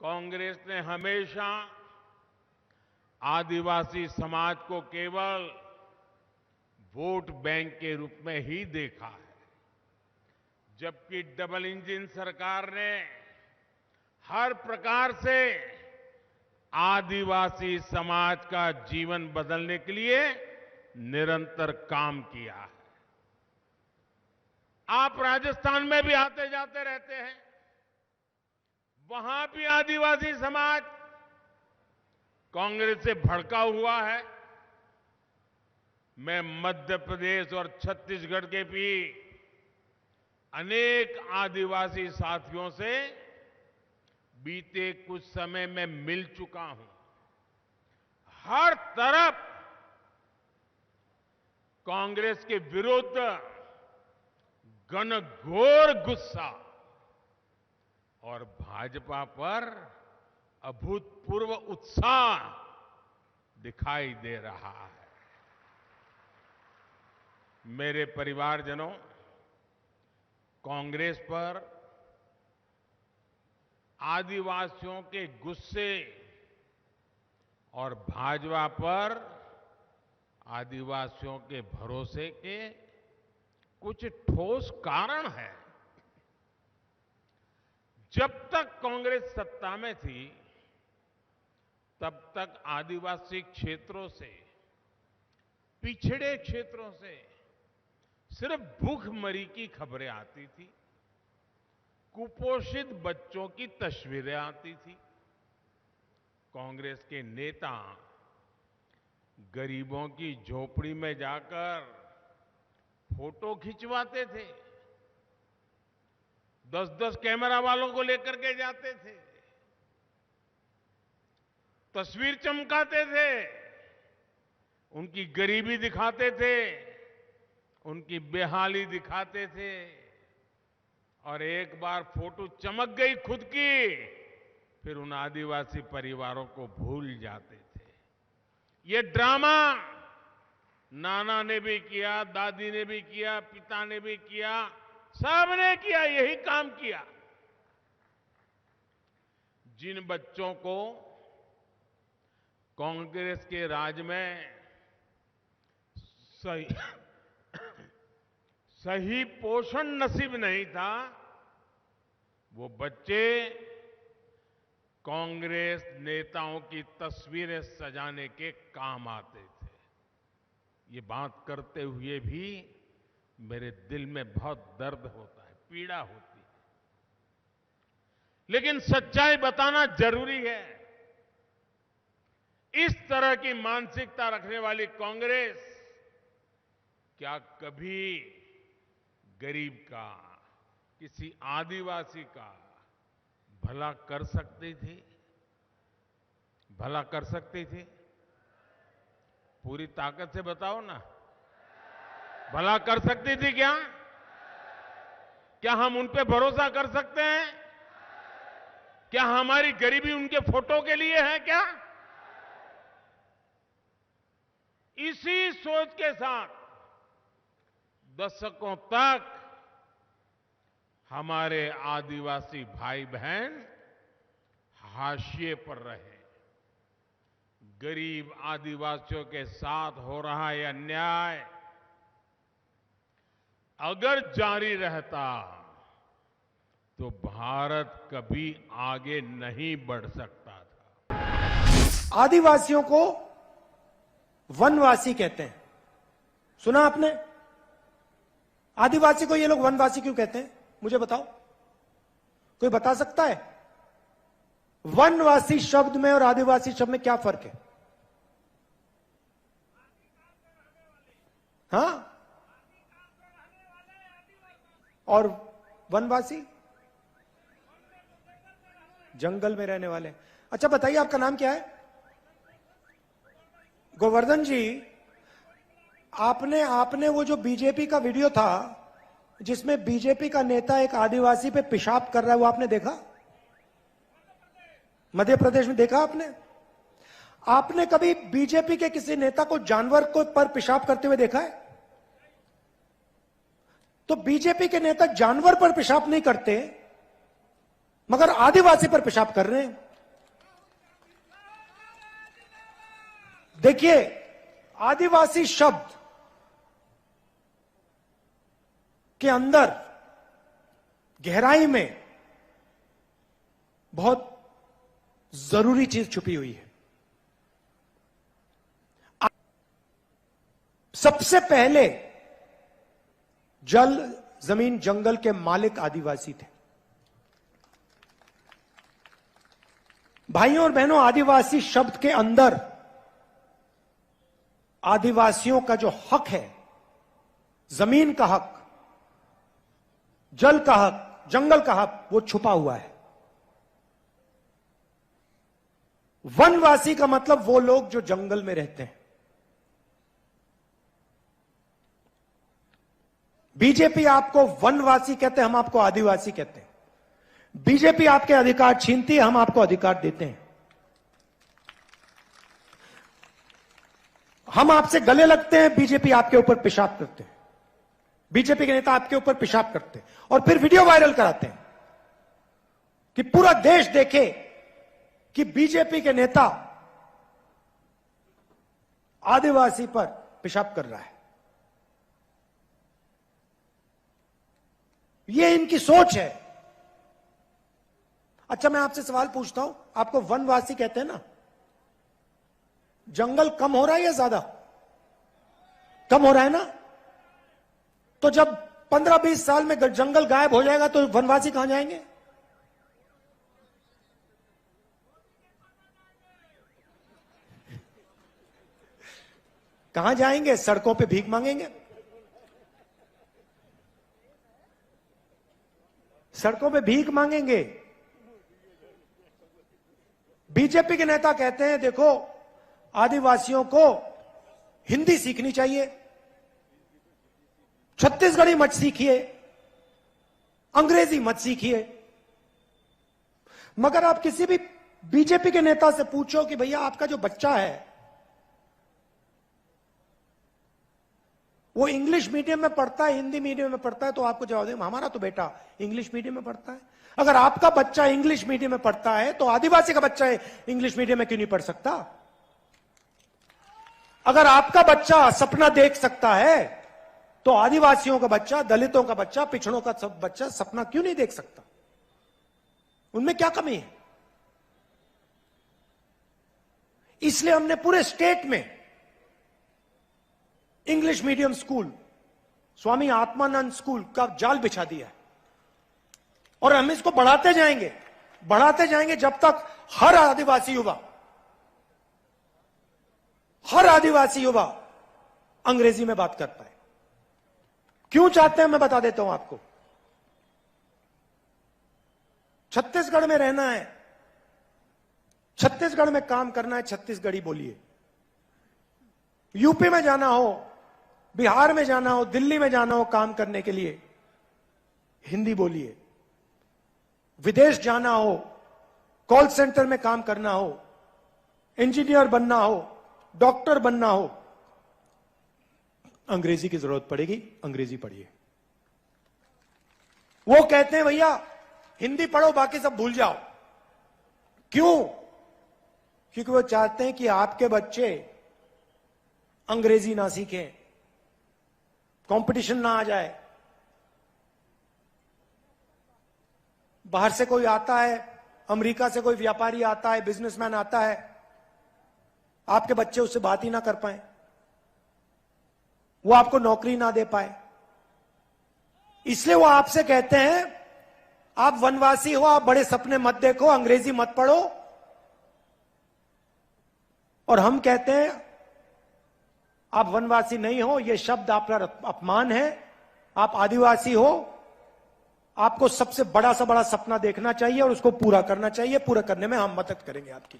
कांग्रेस ने हमेशा आदिवासी समाज को केवल वोट बैंक के रूप में ही देखा है, जबकि डबल इंजन सरकार ने हर प्रकार से आदिवासी समाज का जीवन बदलने के लिए निरंतर काम किया है। आप राजस्थान में भी आते जाते रहते हैं, वहां भी आदिवासी समाज कांग्रेस से भड़का हुआ है। मैं मध्य प्रदेश और छत्तीसगढ़ के भी अनेक आदिवासी साथियों से बीते कुछ समय में मिल चुका हूं। हर तरफ कांग्रेस के विरुद्ध घनघोर गुस्सा और भाजपा पर अभूतपूर्व उत्साह दिखाई दे रहा है। मेरे परिवारजनों, कांग्रेस पर आदिवासियों के गुस्से और भाजपा पर आदिवासियों के भरोसे के कुछ ठोस कारण हैं। जब तक कांग्रेस सत्ता में थी, तब तक आदिवासी क्षेत्रों से, पिछड़े क्षेत्रों से सिर्फ भूखमरी की खबरें आती थी, कुपोषित बच्चों की तस्वीरें आती थी। कांग्रेस के नेता गरीबों की झोपड़ी में जाकर फोटो खिंचवाते थे, 10-10 कैमरा वालों को लेकर के जाते थे, तस्वीर चमकाते थे, उनकी गरीबी दिखाते थे, उनकी बेहाली दिखाते थे, और एक बार फोटो चमक गई खुद की, फिर उन आदिवासी परिवारों को भूल जाते थे। ये ड्रामा नाना ने भी किया, दादी ने भी किया, पिता ने भी किया, सबने किया, यही काम किया। जिन बच्चों को कांग्रेस के राज में सही पोषण नसीब नहीं था, वो बच्चे कांग्रेस नेताओं की तस्वीरें सजाने के काम आते थे। ये बात करते हुए भी मेरे दिल में बहुत दर्द होता है, पीड़ा होती है, लेकिन सच्चाई बताना जरूरी है। इस तरह की मानसिकता रखने वाली कांग्रेस क्या कभी गरीब का, किसी आदिवासी का भला कर सकती थी? भला कर सकती थी? पूरी ताकत से बताओ ना, भला कर सकती थी क्या? क्या हम उन पे भरोसा कर सकते हैं? क्या हमारी गरीबी उनके फोटो के लिए है क्या? इसी सोच के साथ दशकों तक हमारे आदिवासी भाई बहन हाशिए पर रहे। गरीब आदिवासियों के साथ हो रहा यह अन्याय अगर जारी रहता तो भारत कभी आगे नहीं बढ़ सकता था। आदिवासियों को वनवासी कहते हैं, सुना आपने? आदिवासी को ये लोग वनवासी क्यों कहते हैं, मुझे बताओ, कोई बता सकता है? वनवासी शब्द में और आदिवासी शब्द में क्या फर्क है? हाँ? और वनवासी जंगल में रहने वाले। अच्छा बताइए, आपका नाम क्या है? गोवर्धन जी, आपने वो जो बीजेपी का वीडियो था जिसमें बीजेपी का नेता एक आदिवासी पे पेशाब कर रहा है, वो आपने देखा? मध्य प्रदेश में देखा आपने? आपने कभी बीजेपी के किसी नेता को जानवर को पर पेशाब करते हुए देखा है? तो बीजेपी के नेता जानवर पर पेशाब नहीं करते, मगर आदिवासी पर पेशाब कर रहे हैं। देखिए, आदिवासी शब्द के अंदर गहराई में बहुत जरूरी चीज छुपी हुई है। सबसे पहले जल, जमीन, जंगल के मालिक आदिवासी थे। भाइयों और बहनों, आदिवासी शब्द के अंदर आदिवासियों का जो हक है, जमीन का हक, जल का हक, जंगल का हक, वो छुपा हुआ है। वनवासी का मतलब वो लोग जो जंगल में रहते हैं। बीजेपी आपको वनवासी कहते हैं, हम आपको आदिवासी कहते हैं। बीजेपी आपके अधिकार छीनती है, हम आपको अधिकार देते हैं। हम आपसे गले लगते हैं, बीजेपी आपके ऊपर पेशाब करते हैं। बीजेपी के नेता आपके ऊपर पेशाब करते हैं और फिर वीडियो वायरल कराते हैं कि पूरा देश देखे कि बीजेपी के नेता आदिवासी पर पेशाब कर रहा है। ये इनकी सोच है। अच्छा, मैं आपसे सवाल पूछता हूं, आपको वनवासी कहते हैं ना? जंगल कम हो रहा है या ज्यादा? कम हो रहा है ना? तो जब 15-20 साल में जंगल गायब हो जाएगा तो वनवासी कहां जाएंगे? कहां जाएंगे? सड़कों पे भीख मांगेंगे। सड़कों पे भीख मांगेंगे। बीजेपी के नेता कहते हैं, देखो, आदिवासियों को हिंदी सीखनी चाहिए, छत्तीसगढ़ी मत सीखिए, अंग्रेजी मत सीखिए। मगर आप किसी भी बीजेपी के नेता से पूछो कि भैया आपका जो बच्चा है वो इंग्लिश मीडियम में पढ़ता है, हिंदी मीडियम में पढ़ता है, तो आपको जवाब देंगे हमारा तो बेटा इंग्लिश मीडियम में पढ़ता है। अगर आपका बच्चा इंग्लिश मीडियम में पढ़ता है तो आदिवासी का बच्चा इंग्लिश मीडियम में क्यों नहीं पढ़ सकता? अगर आपका बच्चा सपना देख सकता है तो आदिवासियों का बच्चा, दलितों का बच्चा, पिछड़ों का सब बच्चा सपना क्यों नहीं देख सकता? उनमें क्या कमी है? इसलिए हमने पूरे स्टेट में English medium school, Swami Atmanand school का जाल बिछा दिया है और हम इसको बढ़ाते जाएंगे जब तक हर आदिवासी युवा अंग्रेजी में बात कर पाए। क्यों चाहते हैं मैं बता देता हूं आपको। छत्तीसगढ़ में रहना है, छत्तीसगढ़ में काम करना है, छत्तीसगढ़ी बोलिए। यूपी में जाना हो, बिहार में जाना हो, दिल्ली में जाना हो काम करने के लिए, हिंदी बोलिए। विदेश जाना हो, कॉल सेंटर में काम करना हो, इंजीनियर बनना हो, डॉक्टर बनना हो, अंग्रेजी की जरूरत पड़ेगी, अंग्रेजी पढ़िए। वो कहते हैं भैया हिंदी पढ़ो बाकी सब भूल जाओ। क्यों? क्योंकि वो चाहते हैं कि आपके बच्चे अंग्रेजी ना सीखें, कंपटीशन ना आ जाए। बाहर से कोई आता है, अमेरिका से कोई व्यापारी आता है, बिजनेसमैन आता है, आपके बच्चे उससे बात ही ना कर पाए, वो आपको नौकरी ना दे पाए। इसलिए वो आपसे कहते हैं आप वनवासी हो, आप बड़े सपने मत देखो, अंग्रेजी मत पढ़ो। और हम कहते हैं आप वनवासी नहीं हो, यह शब्द आपका अपमान है। आप आदिवासी हो, आपको सबसे बड़ा सा बड़ा सपना देखना चाहिए और उसको पूरा करना चाहिए। पूरा करने में हम मदद करेंगे आपकी।